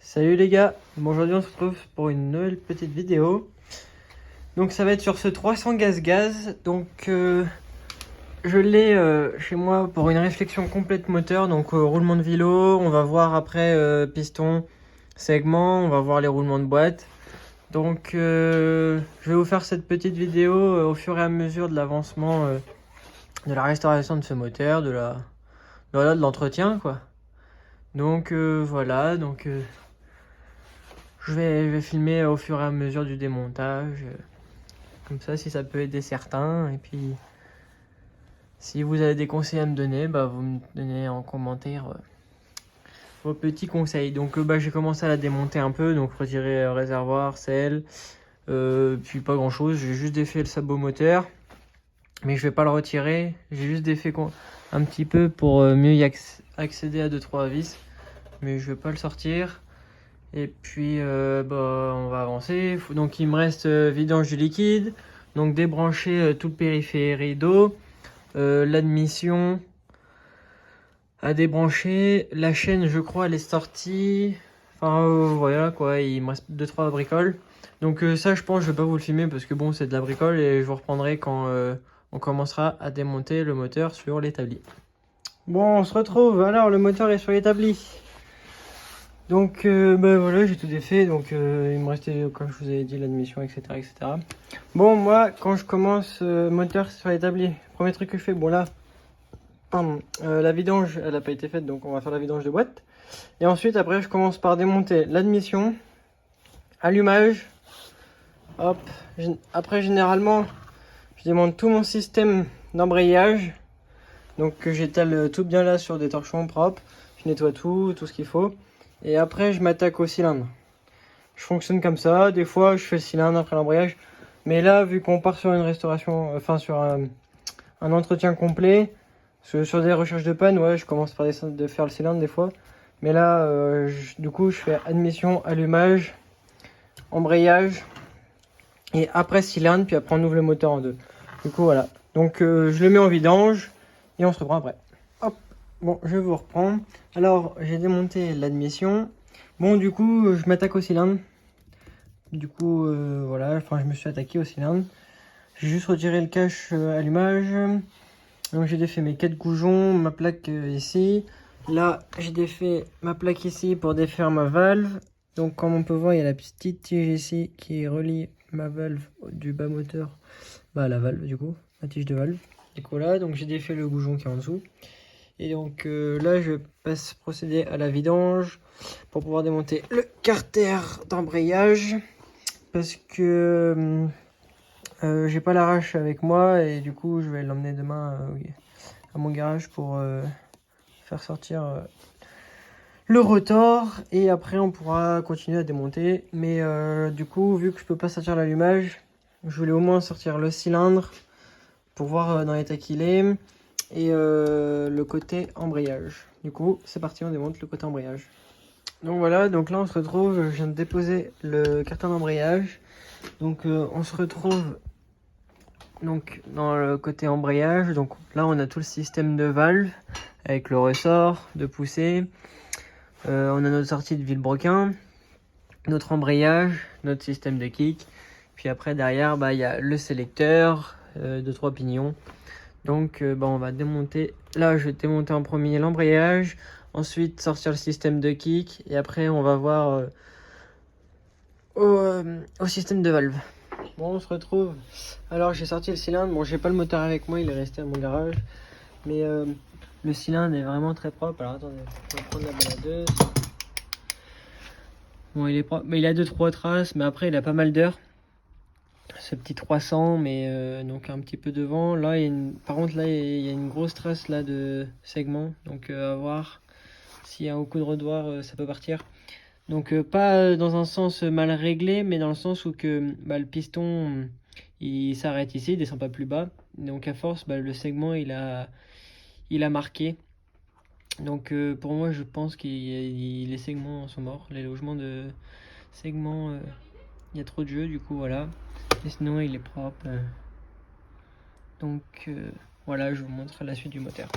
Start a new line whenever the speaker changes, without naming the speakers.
Salut les gars, bon, aujourd'hui on se retrouve pour une nouvelle petite vidéo. Donc ça va être sur ce 300 gaz. Donc je l'ai chez moi pour une réflexion complète moteur. Donc roulement de vélo, on va voir après piston, segment, on va voir les roulements de boîte. Donc je vais vous faire cette petite vidéo au fur et à mesure de l'avancement de la restauration de ce moteur, de l'entretien quoi. Donc voilà, donc je vais filmer au fur et à mesure du démontage. Comme ça, si ça peut aider certains. Et puis, si vous avez des conseils à me donner, bah, vous me donnez en commentaire vos petits conseils. Donc, j'ai commencé à la démonter un peu. Donc, retirer réservoir, selle. Puis, pas grand chose. J'ai juste défait le sabot moteur. Mais je vais pas le retirer. J'ai juste défait un petit peu pour mieux y accéder à 2-3 vis. Mais je vais pas le sortir. Et puis on va avancer. Donc il me reste vidange du liquide, donc débrancher tout le périphérie d'eau, l'admission à débrancher, la chaîne je crois elle est sortie, enfin voilà quoi, il me reste 2-3 bricoles. Donc ça je pense je vais pas vous le filmer parce que bon c'est de la bricole et je vous reprendrai quand on commencera à démonter le moteur sur l'établi. Bon on se retrouve, alors le moteur est sur l'établi. Donc voilà, j'ai tout défait, donc il me restait, comme je vous avais dit, l'admission, etc., etc. Bon, moi, quand je commence moteur sur l'établi, premier truc que je fais, bon là, pardon, la vidange, elle n'a pas été faite, donc on va faire la vidange de boîte. Et ensuite, après, je commence par démonter l'admission, allumage, hop. Après, généralement, je démonte tout mon système d'embrayage, donc que j'étale tout bien là sur des torchons propres. Je nettoie tout ce qu'il faut. Et après, je m'attaque au cylindre. Je fonctionne comme ça. Des fois, je fais le cylindre après l'embrayage. Mais là, vu qu'on part sur une restauration, enfin sur un entretien complet, sur des recherches de panne, ouais, je commence par de faire le cylindre des fois. Mais là, du coup, je fais admission, allumage, embrayage. Et après cylindre, puis après on ouvre le moteur en deux. Du coup, voilà. Donc, je le mets en vidange et on se reprend après. Hop. Bon, je vous reprends. Alors, j'ai démonté l'admission. Bon, du coup, je m'attaque au cylindre. Du coup, voilà, enfin, je me suis attaqué au cylindre. J'ai juste retiré le cache allumage. Donc, j'ai défait mes 4 goujons, ma plaque ici. Là, j'ai défait ma plaque ici pour défaire ma valve. Donc, comme on peut voir, il y a la petite tige ici qui relie ma valve du bas moteur à la valve, du coup, la tige de valve. Du coup, là, donc j'ai défait le goujon qui est en dessous. Et donc là, je passe procéder à la vidange pour pouvoir démonter le carter d'embrayage parce que j'ai pas l'arrache avec moi et du coup, je vais l'emmener demain à mon garage pour faire sortir le rotor et après on pourra continuer à démonter. Mais du coup, vu que je peux pas sortir l'allumage, je voulais au moins sortir le cylindre pour voir dans l'état qu'il est. Et le côté embrayage. Du coup, c'est parti, on démonte le côté embrayage. Donc voilà, donc là on se retrouve, je viens de déposer le carton d'embrayage. Donc on se retrouve donc dans le côté embrayage. Donc là on a tout le système de valve avec le ressort de poussée. On a notre sortie de vilebrequin, notre embrayage, notre système de kick. Puis après derrière, il y a le sélecteur de 3 pignons. Donc on va démonter, là je vais démonter en premier l'embrayage, ensuite sortir le système de kick et après on va voir au système de valve. Bon on se retrouve, alors j'ai sorti le cylindre, bon j'ai pas le moteur avec moi, il est resté à mon garage, mais le cylindre est vraiment très propre. Alors attendez, on va prendre la baladeuse. Bon il est propre, mais il a 2-3 traces, mais après il a pas mal d'heures. Ce petit 300, mais donc un petit peu devant. Là, par contre, là, il y a une grosse trace là de segment. Donc, à voir s'il y a un coup de redoir, ça peut partir. Donc, pas dans un sens mal réglé, mais dans le sens où que le piston, il s'arrête ici, il descend pas plus bas. Donc, à force, le segment, il a marqué. Donc, pour moi, je pense que les segments sont morts. Les logements de segments, il y a trop de jeu, du coup, voilà. Et sinon il est propre. Donc voilà, je vous montre la suite du moteur.